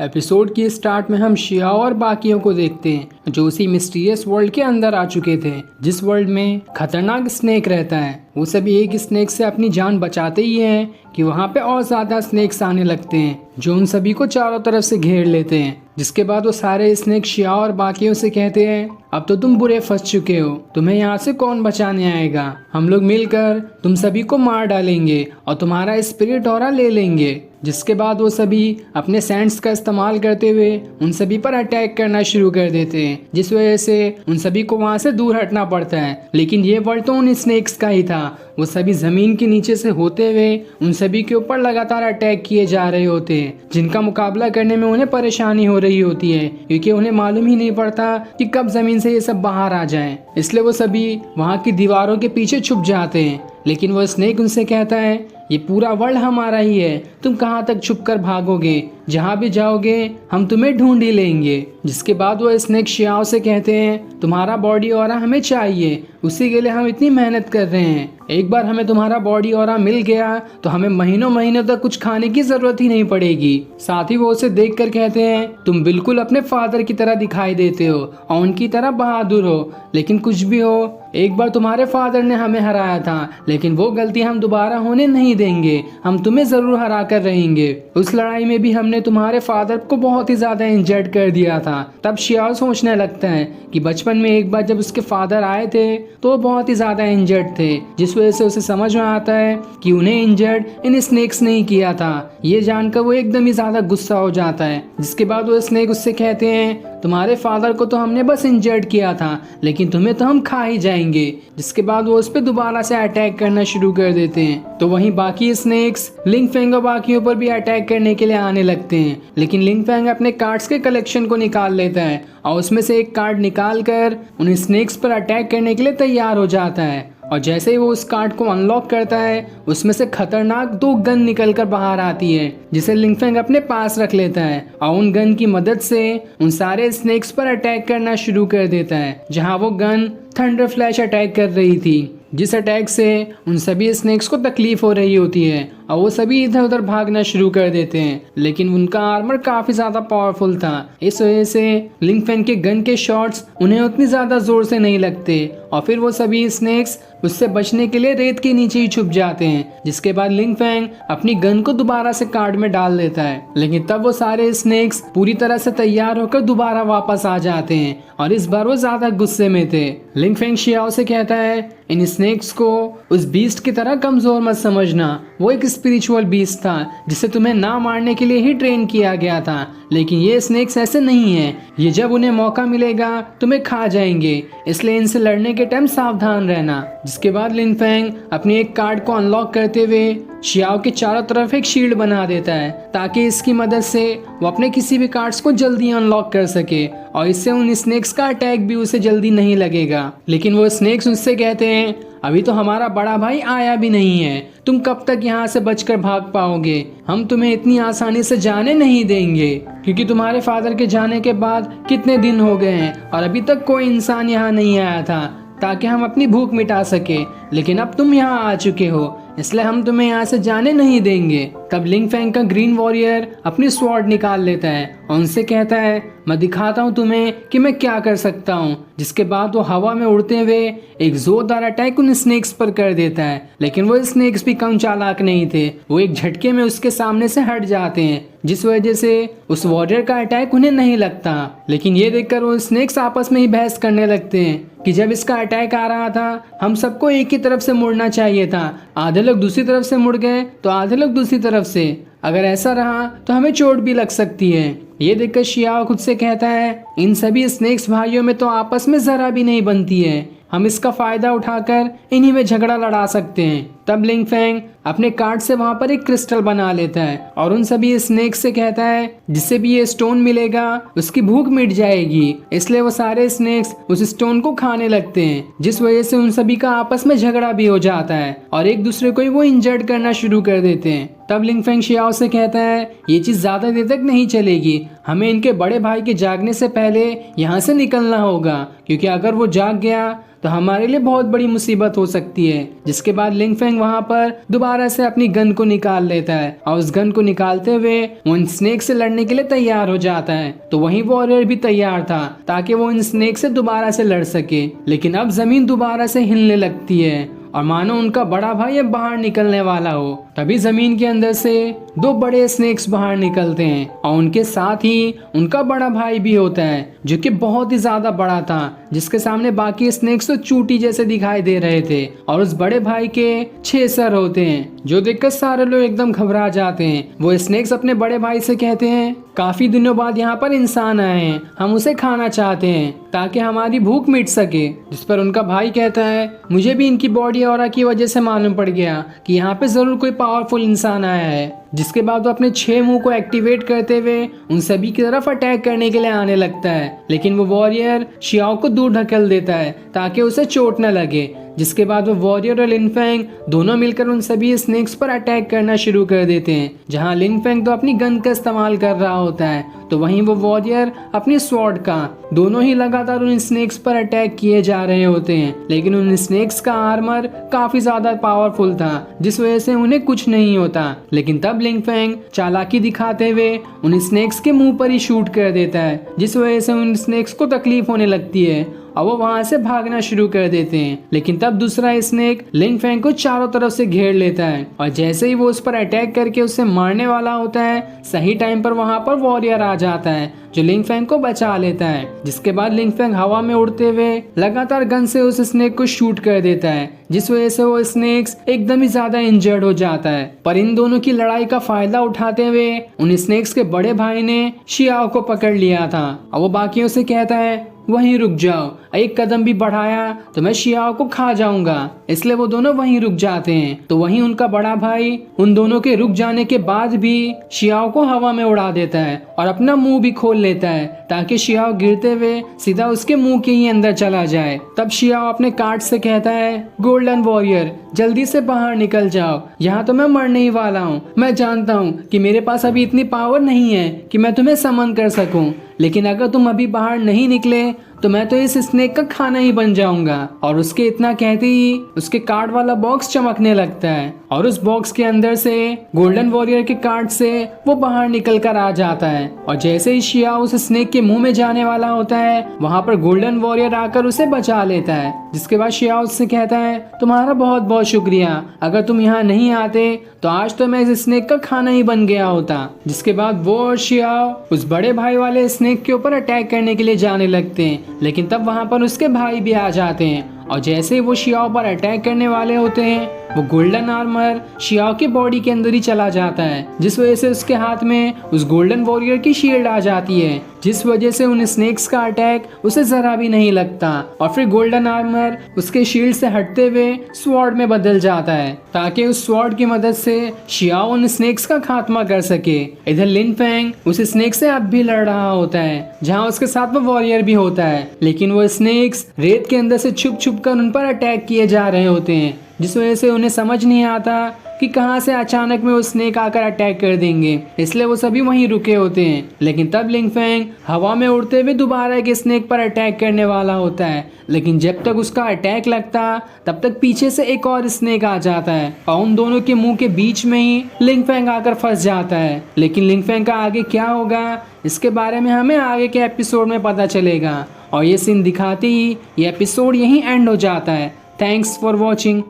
Episode की start में हम शियाओ और बाकियों को देखते हैं जो उसी मिस्टीरियस वर्ल्ड के अंदर आ चुके थे, जिस वर्ल्ड में खतरनाक स्नेक रहता है। वो सभी एक स्नेक से अपनी जान बचाते ही हैं कि वहाँ पे और ज्यादा स्नेक्स आने लगते हैं जो उन सभी को चारों तरफ से घेर लेते हैं। जिसके बाद वो सारे स्नेक शियाओ और बाकियों से कहते हैं, अब तो तुम बुरे फंस चुके हो, तुम्हें यहाँ से कौन बचाने आएगा। हम लोग मिलकर तुम सभी को मार डालेंगे और तुम्हारा स्पिरिट ऑरा ले लेंगे। जिसके बाद वो सभी अपने सैंड्स का इस्तेमाल करते हुए उन सभी पर अटैक करना शुरू कर देते हैं, जिस वजह से उन सभी को वहाँ से दूर हटना पड़ता है। लेकिन ये वर्ल्ड तो उन स्नेक्स का ही था। वो सभी जमीन के नीचे से होते हुए उन सभी के ऊपर लगातार अटैक किए जा रहे होते हैं, जिनका मुकाबला करने में उन्हें परेशानी हो रही होती है क्योंकि उन्हें मालूम ही नहीं पड़ता कि कब जमीन से ये सब बाहर आ जाएं। इसलिए वो सभी वहाँ की दीवारों के पीछे छुप जाते हैं। लेकिन वो स्नेक उनसे कहता है, ये पूरा वर्ल्ड हमारा ही है, तुम कहाँ तक छुप कर भागोगे, जहाँ भी जाओगे हम तुम्हें ढूंढ ही लेंगे। जिसके बाद वो स्नेक शियाओ से कहते हैं, तुम्हारा बॉडी ऑरा हमें चाहिए, उसी के लिए हम इतनी मेहनत कर रहे हैं। एक बार हमें तुम्हारा बॉडी ऑरा मिल गया तो हमें महीनों महीनों तक कुछ खाने की जरूरत ही नहीं पड़ेगी। साथ ही वो उसे देख कर कहते हैं, तुम बिल्कुल अपने फादर की तरह दिखाई देते हो और उनकी तरह बहादुर हो। लेकिन कुछ भी हो, एक बार तुम्हारे फादर ने हमें हराया था, लेकिन वो गलती हम दोबारा होने नहीं देंगे, हम तुम्हें जरूर हरा कर रहेंगे। उस लड़ाई में भी हमने तुम्हारे फादर को बहुत ही ज्यादा इंजर्ड कर दिया था। तब शियाओ सोचने लगता है कि बचपन में एक बार जब उसके फादर आए थे तो वो बहुत ही ज्यादा इंजर्ड थे, जिस वजह से उसे समझ में आता है कि उन्हें इंजर्ड इन स्नेक्स ने ही किया था। ये जानकर वो एकदम ही ज्यादा गुस्सा हो जाता है। जिसके बाद वो स्नेक उससे कहते हैं, तुम्हारे फादर को तो हमने बस इंजर्ड किया था, लेकिन तुम्हें तो हम खा ही जाएंगे। जिसके बाद वो उस पर दोबारा से अटैक करना शुरू कर देते हैं। तो वहीं बाकी स्नेक्स लिंग फेंग और बाकियों पर भी अटैक करने के लिए आने लगते हैं। लेकिन लिंग फेंग अपने कार्ड्स के कलेक्शन को निकाल लेता है और उसमें से एक कार्ड निकाल कर उन स्नेक्स पर अटैक करने के लिए तैयार हो जाता है। और जैसे ही वो उस कार्ड को अनलॉक करता है, उसमें से खतरनाक 2 गन निकलकर बाहर आती है, जिसे लिंगफेंग अपने पास रख लेता है और उन गन की मदद से उन सारे स्नेक्स पर अटैक करना शुरू कर देता है। जहां वो गन थंडर फ्लैश अटैक कर रही थी, जिस अटैक से उन सभी स्नेक्स को तकलीफ हो रही होती है और वो सभी इधर उधर भागना शुरू कर देते हैं। लेकिन उनका आर्मर काफी ज्यादा पावरफुल था, इस वजह से लिंगफेंग के गन के शॉट्स उन्हें उतनी ज्यादा जोर से नहीं लगते और फिर वो सभी स्नेक्स उससे बचने के लिए रेत के नीचे ही छुप जाते हैं। जिसके बाद लिंगफेंग अपनी गन को दोबारा से कार्ड में डाल देता है। लेकिन तब वो सारे स्नेक्स पूरी तरह से तैयार होकर दोबारा वापस आ जाते हैं और इस बार वो ज्यादा गुस्से में थे। लिंगफेंग शियाओ से कहता है, इन स्नेक्स को उस बीस्ट की तरह कमजोर मत समझना, वो एक स्पिरिचुअल बीस्ट था जिसे तुम्हें ना मारने के लिए ही ट्रेन किया गया था। लेकिन ये स्नेक्स ऐसे नहीं है, ये जब उन्हें मौका मिलेगा तुम्हें खा जाएंगे, इसलिए इनसे लड़ने के टाइम सावधान रहना। जिसके बाद लिंगफेंग अपनी एक कार्ड को अनलॉक करते हुए शियाओ के चारों तरफ एक शील्ड बना देता है ताकि इसकी मदद से वो अपने किसी भी कार्ड्स को जल्दी अनलॉक कर सके और इससे उन स्नेक्स का अटैक भी उसे जल्दी नहीं लगेगा। लेकिन वो स्नेक्स उससे कहते हैं, अभी तो हमारा बड़ा भाई आया भी नहीं है, तुम कब तक यहाँ से बचकर भाग पाओगे, हम तुम्हें इतनी आसानी से जाने नहीं देंगे क्योंकि तुम्हारे फादर के जाने के बाद कितने दिन हो गए हैं और अभी तक कोई इंसान यहाँ नहीं आया था ताकि हम अपनी भूख मिटा सके। लेकिन अब तुम यहाँ आ चुके हो, इसलिए हम तुम्हें यहाँ से जाने नहीं देंगे। तब लिंगफेंग का ग्रीन वॉरियर अपनी स्वॉर्ड निकाल लेता है और उनसे कहता है, मैं दिखाता हूँ तुम्हें कि मैं क्या कर सकता हूँ। जिसके बाद वो हवा में उड़ते हुए एक जोरदार अटैक उन स्नेक्स पर कर देता है। लेकिन वो स्नेक्स भी कम चालाक नहीं थे, वो एक झटके में उसके सामने से हट जाते हैं, जिस वजह से उस वॉरियर का अटैक उन्हें नहीं लगता। लेकिन ये देखकर वो स्नेक्स आपस में ही बहस करने लगते हैं कि जब इसका अटैक आ रहा था हम सबको एक ही तरफ से मुड़ना चाहिए था, आधे लोग दूसरी तरफ से मुड़ गए तो आधे लोग दूसरी तरफ से, अगर ऐसा रहा तो हमें चोट भी लग सकती है। ये देखकर शियाओ खुद से कहता है, इन सभी स्नेक्स भाइयों में तो आपस में जरा भी नहीं बनती है, हम इसका फायदा उठाकर इन्हीं में झगड़ा लड़ा सकते हैं। तब लिंगफेंग अपने कार्ड से वहां पर एक क्रिस्टल बना लेता है और उन सभी स्नेक्स से कहता है, जिससे भी ये स्टोन मिलेगा उसकी भूख मिट जाएगी। इसलिए वो सारे स्नेक्स उस स्टोन को खाने लगते हैं, जिस वजह से उन सभी का आपस में झगड़ा भी हो जाता है और एक दूसरे को ही वो इंजर्ड करना शुरू कर देते हैं। तब लिंगफेंग शियाओ से कहता है, ये चीज ज्यादा देर तक नहीं चलेगी, हमें इनके बड़े भाई के जागने से पहले यहाँ से निकलना होगा, क्योंकि अगर वो जाग गया तो हमारे लिए बहुत बड़ी मुसीबत हो सकती है। जिसके बाद लिंगफेंग फेंग वहाँ पर दोबारा से अपनी गन को निकाल लेता है और उस गन को निकालते हुए वो इन स्नेक से लड़ने के लिए तैयार हो जाता है। तो वहीं वॉरियर भी तैयार था ताकि वो इन स्नेक से दोबारा से लड़ सके। लेकिन अब जमीन दोबारा से हिलने लगती है और मानो उनका बड़ा भाई अब बाहर निकलने वाला हो। तभी जमीन के अंदर से दो बड़े स्नेक्स बाहर निकलते हैं और उनके साथ ही उनका बड़ा भाई भी होता है जो कि बहुत ही ज्यादा बड़ा था, जिसके सामने बाकी स्नेक्स तो चूटी जैसे दिखाई दे रहे थे। और उस बड़े भाई के 6 सर होते हैं जो देखकर सारे लोग एकदम घबरा जाते हैं। वो स्नेक्स अपने बड़े भाई से कहते हैं, काफी दिनों बाद यहाँ पर इंसान आए हैं, हम उसे खाना चाहते हैं ताकि हमारी भूख मिट सके। जिस पर उनका भाई कहता है, मुझे भी इनकी बॉडी ऑरा की वजह से मालूम पड़ गया कि यहाँ पे जरूर कोई पावरफुल इंसान आया है। जिसके बाद वो अपने 6 मुंह को एक्टिवेट करते हुए उन सभी की तरफ अटैक करने के लिए आने लगता है। लेकिन वो वॉरियर शियाओ को दूर ढकेल देता है ताकि उसे चोट न लगे। जिसके बाद वो वॉरियर और लिन फेंग दोनों मिलकर उन सभी स्नेक्स पर अटैक करना शुरू कर देते हैं। जहां लिन फेंग तो अपनी गन का इस्तेमाल कर रहा होता है तो वहीं वो वॉरियर अपनी स्वॉर्ड का। दोनों ही लगातार उन स्नेक्स पर अटैक किए जा रहे होते हैं। लेकिन उन स्नेक्स का आर्मर काफी ज्यादा पावरफुल था जिस वजह से उन्हें कुछ नहीं होता। लेकिन तब लिन फेंग चालाकी दिखाते हुए उन स्नेक्स के मुंह पर ही शूट कर देता है, जिस वजह से उन स्नेक्स को तकलीफ होने लगती है और वो वहां से भागना शुरू कर देते हैं। लेकिन तब दूसरा स्नेक लिन फेंग को चारों तरफ से घेर लेता है और जैसे ही वो उस पर अटैक करके उसे मारने वाला होता है, सही टाइम पर वहां पर वॉरियर आ जाता है जो लिन फेंग को बचा लेता है। जिसके बाद लिन फेंग हवा में उड़ते हुए लगातार गन से उस स्नेक को शूट कर देता है, जिस वजह से वो स्नेक्स एकदम ही ज्यादा इंजर्ड हो जाता है। पर इन दोनों की लड़ाई का फायदा उठाते हुए उन स्नेक्स के बड़े भाई ने शियाओ को पकड़ लिया था और वो बाकियों से कहता है, वहीं रुक जाओ, एक कदम भी बढ़ाया तो मैं शियाओ को खा जाऊंगा। इसलिए वो दोनों वहीं रुक जाते हैं। तो वहीं उनका बड़ा भाई उन दोनों के रुक जाने के बाद भी शियाओ को हवा में उड़ा देता है और अपना मुंह भी खोल लेता है ताकि शियाओ गिरते हुए सीधा उसके मुंह के ही अंदर चला जाए। तब शियाओ अपने कार्ड से कहता है, गोल्डन वॉरियर जल्दी से बाहर निकल जाओ, यहाँ तो मैं मरने ही वाला हूँ। मैं जानता हूँ कि मेरे पास अभी इतनी पावर नहीं है कि मैं तुम्हें समन कर सकूं, लेकिन अगर तुम अभी बाहर नहीं निकले तो मैं तो इस स्नेक का खाना ही बन जाऊंगा। और उसके इतना कहते ही उसके कार्ड वाला बॉक्स चमकने लगता है और उस बॉक्स के अंदर से गोल्डन वॉरियर के कार्ड से वो बाहर निकल कर आ जाता है। और जैसे ही शिया उस स्नेक के मुंह में जाने वाला होता है, वहाँ पर गोल्डन वॉरियर आकर उसे बचा लेता है। जिसके बाद शिया उससे कहता है, तुम्हारा बहुत बहुत शुक्रिया, अगर तुम यहाँ नहीं आते तो आज तो मैं इस स्नेक का खाना ही बन गया होता। जिसके बाद वो और शिया उस बड़े भाई वाले स्नेक के ऊपर अटैक करने के लिए जाने लगते हैं। लेकिन तब वहां पर उसके भाई भी आ जाते हैं और जैसे वो शियाओ पर अटैक करने वाले होते हैं, वो गोल्डन आर्मर शियाओ की बॉडी के अंदर ही चला जाता है, जिस वजह से उसके हाथ में उस गोल्डन वॉरियर की शील्ड आ जाती है, जिस वजह से उन स्नेक्स का अटैक उसे जरा भी नहीं लगता। और फिर गोल्डन आर्मर उसके शील्ड से हटते हुए स्वॉर्ड में बदल जाता है ताकि उस स्वॉर्ड की मदद से शियाओ उन स्नेक्स का खात्मा कर सके। इधर लिन फेंग उस स्नेक से अब भी लड़ रहा होता है, जहाँ उसके साथ वो वॉरियर भी होता है। लेकिन वो स्नेक्स रेत के अंदर से छुप छुप कर उन पर अटैक किए जा रहे होते हैं, जिस वजह से उन्हें समझ नहीं आता कि कहां से अचानक में वो स्नेक आकर अटैक कर देंगे। इसलिए वो सभी वहीं रुके होते हैं। लेकिन तब लिन फेंग हवा में उड़ते हुए दोबारा एक स्नेक पर अटैक करने वाला होता है। लेकिन जब तक उसका अटैक लगता तब तक पीछे से एक और स्नेक आ जाता है और उन दोनों के मुंह के बीच में ही लिन फेंग आकर फंस जाता है। लेकिन लिन फेंग का आगे क्या होगा इसके बारे में हमें आगे के एपिसोड में पता चलेगा। और ये सीन दिखाते ही ये एपिसोड यहीं एंड हो जाता है। Thanks for watching.